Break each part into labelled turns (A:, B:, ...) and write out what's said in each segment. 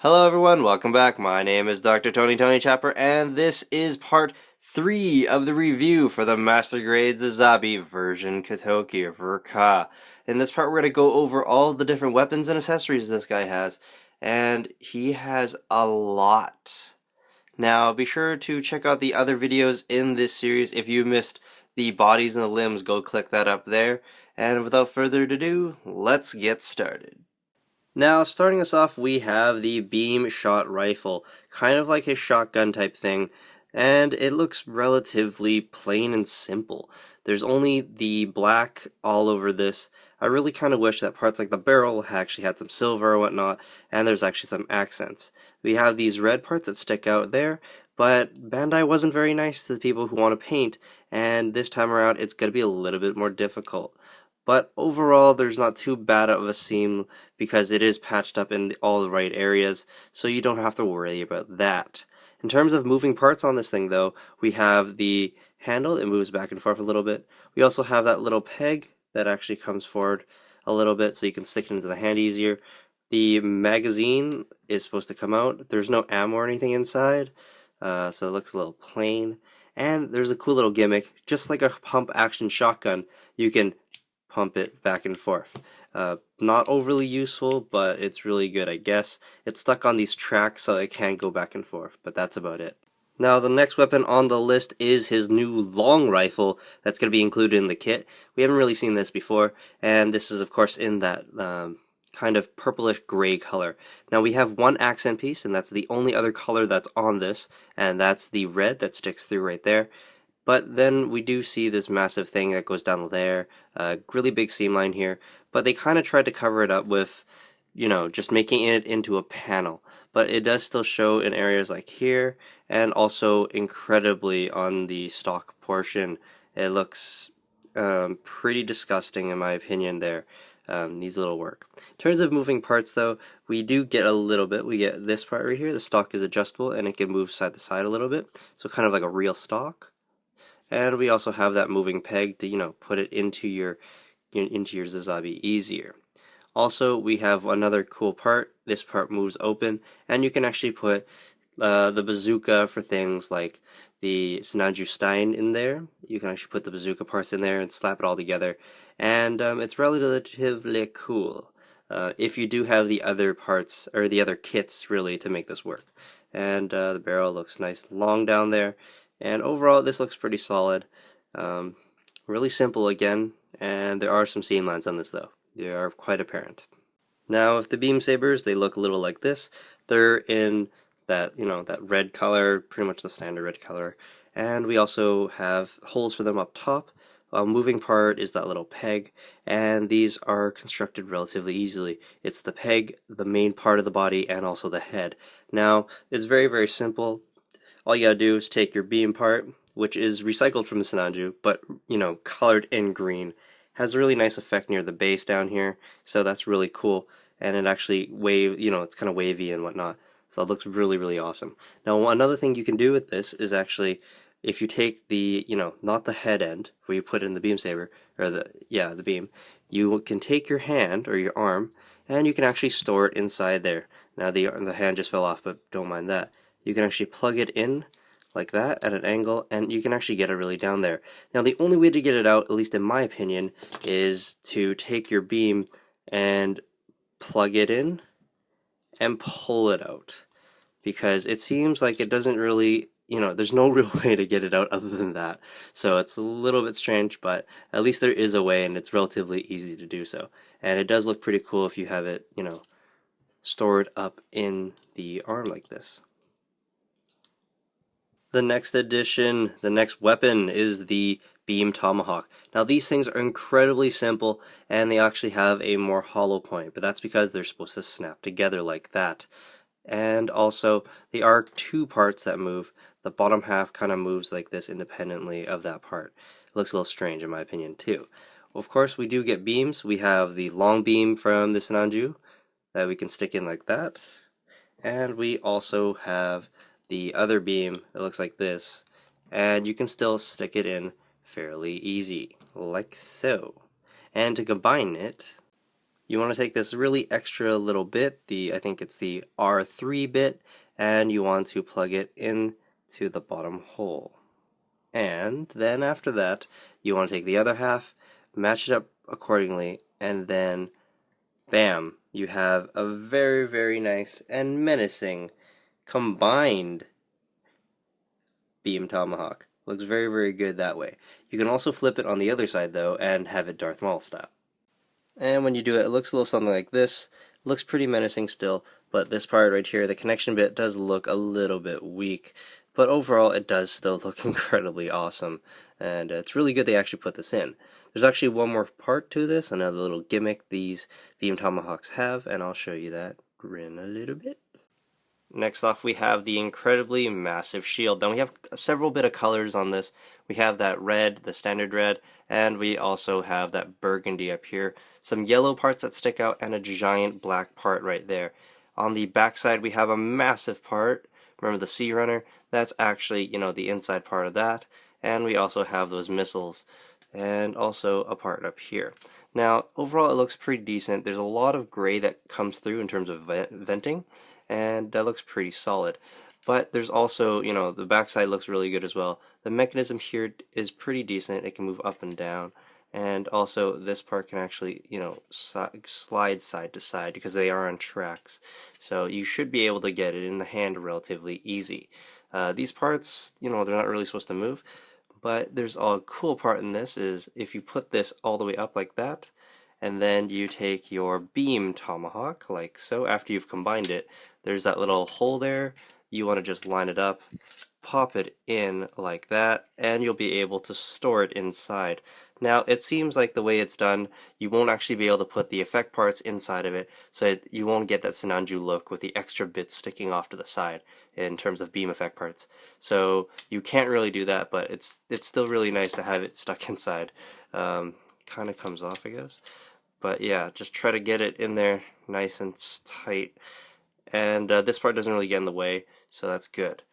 A: Hello everyone, welcome back. My name is Dr. Tony Chopper, and this is part 3 of the review for the Master Grade Sazabi version Katoki or ver.Ka. In this part we're going to go over all the different weapons and accessories this guy has, and he has a lot. Now be sure to check out the other videos in this series. If you missed the bodies and the limbs, go click that up there. And without further ado, let's get started. Now, starting us off, we have the beam shot rifle, kind of like a shotgun type thing, and it looks relatively plain and simple. There's only the black all over this. I really kind of wish that parts like the barrel actually had some silver or whatnot, and there's actually some accents. We have these red parts that stick out there, but Bandai wasn't very nice to the people who want to paint, and this time around it's going to be a little bit more difficult. But overall, there's not too bad of a seam because it is patched up in all the right areas, so you don't have to worry about that. In terms of moving parts on this thing, though, we have the handle. It moves back and forth a little bit. We also have that little peg that actually comes forward a little bit so you can stick it into the hand easier. The magazine is supposed to come out. There's no ammo or anything inside, so it looks a little plain. And there's a cool little gimmick. Just like a pump action shotgun, you can pump it back and forth. Not overly useful, but it's really good, I guess. It's stuck on these tracks, so it can go back and forth, but that's about it. Now, the next weapon on the list is his new long rifle that's going to be included in the kit. We haven't really seen this before, and this is, of course, in that kind of purplish gray color. Now, we have one accent piece, and that's the only other color that's on this, and that's the red that sticks through right there. But then we do see this massive thing that goes down there, really big seam line here, but they kind of tried to cover it up with, just making it into a panel. But it does still show in areas like here, and also incredibly on the stock portion. It looks pretty disgusting in my opinion there. Needs a little work. In terms of moving parts though, we do get a little bit. We get this part right here. The stock is adjustable and it can move side to side a little bit. So kind of like a real stock. And we also have that moving peg to, put it into your Sazabi easier. Also, we have another cool part. This part moves open, and you can actually put the bazooka for things like the Sinanju Stein in there. You can actually put the bazooka parts in there and slap it all together, and it's relatively cool. If you do have the other parts, or the other kits, really, to make this work. And the barrel looks nice long down there. And overall, this looks pretty solid. Really simple again, and there are some seam lines on this though. They are quite apparent. Now, if the beam sabers, they look a little like this. They're in that, that red color, pretty much the standard red color. And we also have holes for them up top. Moving part is that little peg, and these are constructed relatively easily. It's the peg, the main part of the body, and also the head. Now, it's very, very simple. All you gotta do is take your beam part, which is recycled from the Sinanju, but, colored in green. Has a really nice effect near the base down here, so that's really cool. And it actually it's kind of wavy and whatnot. So it looks really, really awesome. Now, another thing you can do with this is actually, if you take the, not the head end, where you put it in the beam saber, or the beam, you can take your hand, or your arm, and you can actually store it inside there. Now, the hand just fell off, but don't mind that. You can actually plug it in like that at an angle, and you can actually get it really down there. Now, the only way to get it out, at least in my opinion, is to take your beam and plug it in and pull it out. Because it seems like it doesn't really, there's no real way to get it out other than that. So it's a little bit strange, but at least there is a way, and it's relatively easy to do so. And it does look pretty cool if you have it, stored up in the arm like this. The next addition, the next weapon, is the beam Tomahawk. Now, these things are incredibly simple, and they actually have a more hollow point, but that's because they're supposed to snap together like that. And also, they are two parts that move. The bottom half kind of moves like this independently of that part. It looks a little strange in my opinion too. Of course, we do get beams. We have the long beam from the Sinanju that we can stick in like that. And we also have the other beam that looks like this, and you can still stick it in fairly easy, like so. And to combine it, You want to take this really extra little bit, I think it's the R3 bit, and you want to plug it into the bottom hole. And then after that, you want to take the other half, match it up accordingly, and then bam, you have a very, very nice and menacing combined beam Tomahawk. Looks very, very good that way. You can also flip it on the other side though and have it Darth Maul style. And when you do it, it looks a little something like this. It looks pretty menacing still, but this part right here, the connection bit, does look a little bit weak. But overall, it does still look incredibly awesome. And it's really good they actually put this in. There's actually one more part to this, another little gimmick these Beam Tomahawks have, and I'll show you that in a little bit. Next off, we have the incredibly massive shield. Now we have several bit of colors on this. We have that red, the standard red, and we also have that burgundy up here. Some yellow parts that stick out, and a giant black part right there. On the back side, we have a massive part. Remember the Sea Runner? That's actually, the inside part of that. And we also have those missiles, and also a part up here. Now, overall, it looks pretty decent. There's a lot of gray that comes through in terms of venting, and that looks pretty solid. But there's also, the backside looks really good as well. The mechanism here is pretty decent. It can move up and down, and also this part can actually, slide side to side because they are on tracks. So you should be able to get it in the hand relatively easy. These parts, they're not really supposed to move, but there's a cool part in this is if you put this all the way up like that, and then you take your beam Tomahawk, like so, after you've combined it, there's that little hole there. You want to just line it up, pop it in like that, and you'll be able to store it inside. Now, it seems like the way it's done, you won't actually be able to put the effect parts inside of it, so you won't get that Sinanju look with the extra bits sticking off to the side in terms of beam effect parts. So you can't really do that, but it's still really nice to have it stuck inside. Kind of comes off, I guess. But yeah, just try to get it in there nice and tight. And this part doesn't really get in the way, so that's good.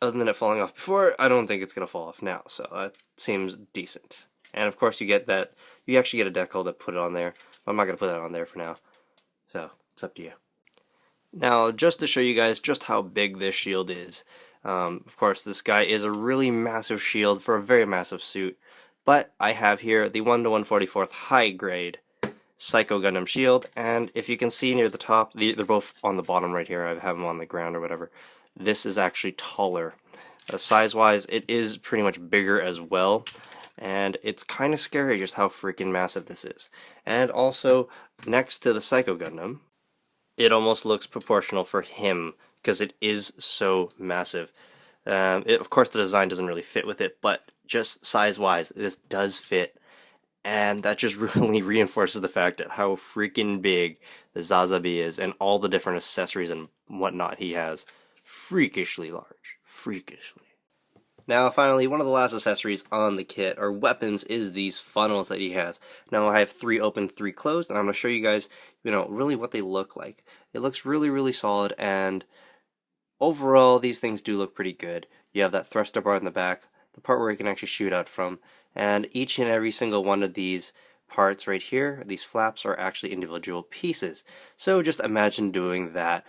A: Other than it falling off before, I don't think it's going to fall off now, so that seems decent. And of course you actually get a decal to put it on there. I'm not going to put that on there for now, so it's up to you. Now, just to show you guys just how big this shield is, of course this guy is a really massive shield for a very massive suit. But I have here the 1 to 144th high grade Psycho Gundam shield, and if you can see near the top, they're both on the bottom right here. I have them on the ground or whatever. This is actually taller. Size-wise, it is pretty much bigger as well, and it's kind of scary just how freaking massive this is. And also, next to the Psycho Gundam, it almost looks proportional for him because it is so massive. Of course, the design doesn't really fit with it, but just size-wise, this does fit, and that just really reinforces the fact that how freaking big the Sazabi is, and all the different accessories and whatnot he has. Freakishly large. Freakishly. Now, finally, one of the last accessories on the kit, or weapons, is these funnels that he has. Now, I have 3 open, 3 closed, and I'm going to show you guys, really what they look like. It looks really, really solid, and overall, these things do look pretty good. You have that thruster bar in the back, the part where you can actually shoot out from, and each and every single one of these parts right here, these flaps, are actually individual pieces. So just imagine doing that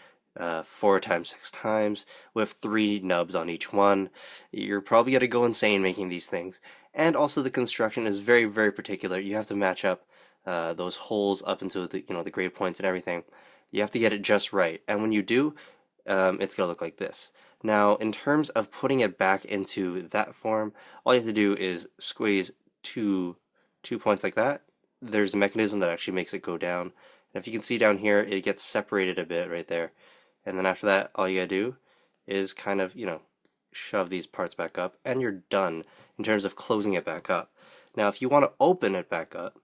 A: 4 times 6 times with 3 nubs on each one. You're probably going to go insane making these things. And also the construction is very, very particular. You have to match up those holes up into the the grade points and everything. You have to get it just right, and when you do, it's going to look like this. Now, in terms of putting it back into that form, all you have to do is squeeze two points like that. There's a mechanism that actually makes it go down. And if you can see down here, it gets separated a bit right there. And then after that, all you gotta do is kind of, shove these parts back up, and you're done in terms of closing it back up. Now, if you want to open it back up,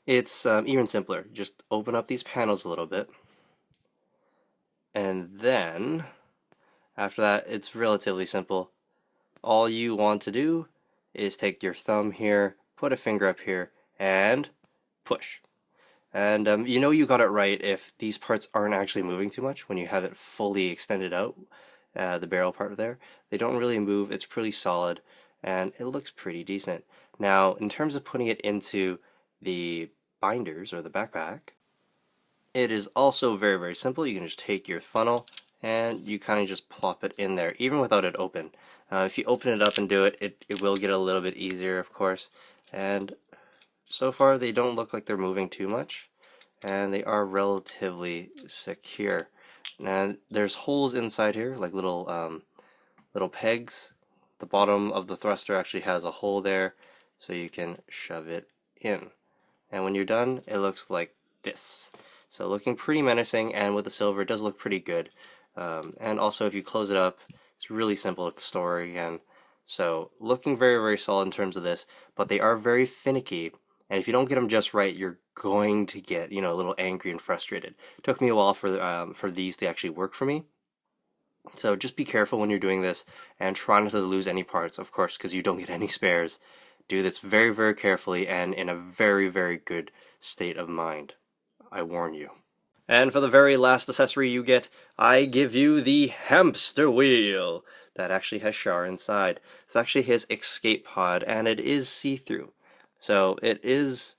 A: it's even simpler. Just open up these panels a little bit. And then, after that, it's relatively simple. All you want to do is take your thumb here, put a finger up here, and push. And you got it right if these parts aren't actually moving too much when you have it fully extended out, the barrel part there. They don't really move, it's pretty solid, and it looks pretty decent. Now, in terms of putting it into the binders or the backpack. It is also very, very simple. You can just take your funnel and you kind of just plop it in there, even without it open. If you open it up and do it, it will get a little bit easier, of course. And so far, they don't look like they're moving too much, and they are relatively secure. Now, there's holes inside here, like little pegs. The bottom of the thruster actually has a hole there, so you can shove it in. And when you're done, it looks like this. So looking pretty menacing, and with the silver, it does look pretty good. And also, if you close it up, it's really simple to store again. So looking very, very solid in terms of this, but they are very finicky. And if you don't get them just right, you're going to get, a little angry and frustrated. It took me a while for these to actually work for me. So just be careful when you're doing this, and try not to lose any parts, of course, because you don't get any spares. Do this very, very carefully and in a very, very good state of mind. I warn you. And for the very last accessory you get, I give you the hamster wheel. That actually has Char inside. It's actually his escape pod, and it is see-through. So it is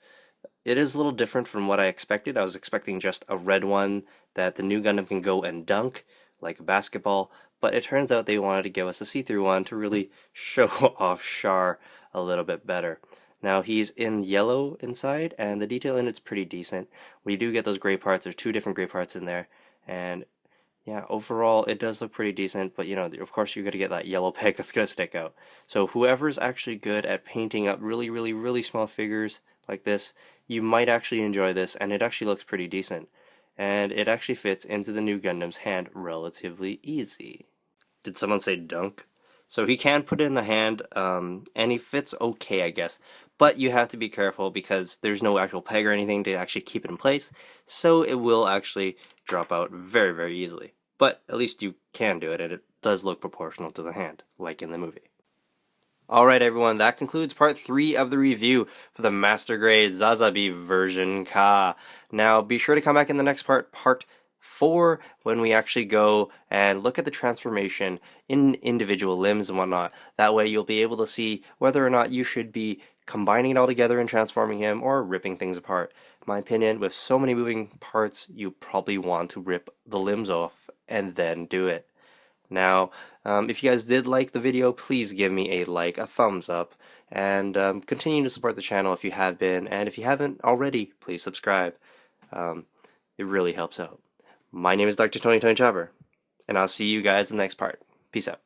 A: a little different from what I expected. I was expecting just a red one that the new Gundam can go and dunk, like a basketball, but it turns out they wanted to give us a see-through one to really show off Char a little bit better. Now he's in yellow inside, and the detail in it's pretty decent. We do get those gray parts. There's 2 different gray parts in there, and yeah, overall it does look pretty decent, but of course you're going to get that yellow peg that's going to stick out. So whoever's actually good at painting up really, really, really small figures like this, you might actually enjoy this, and it actually looks pretty decent. And it actually fits into the new Gundam's hand relatively easy. Did someone say dunk? So he can put it in the hand, and he fits okay, I guess. But you have to be careful because there's no actual peg or anything to actually keep it in place, so it will actually drop out very, very easily. But at least you can do it, and it does look proportional to the hand, like in the movie. Alright everyone, that concludes part 3 of the review for the Master Grade Sazabi ver.Ka. Now be sure to come back in the next part 4, when we actually go and look at the transformation in individual limbs and whatnot. That way you'll be able to see whether or not you should be combining it all together and transforming him, or ripping things apart. In my opinion, with so many moving parts, you probably want to rip the limbs off and then do it. Now, if you guys did like the video, please give me a like, a thumbs up, and continue to support the channel if you have been, and if you haven't already, please subscribe. It really helps out. My name is Dr. Tony Chopper, and I'll see you guys in the next part. Peace out.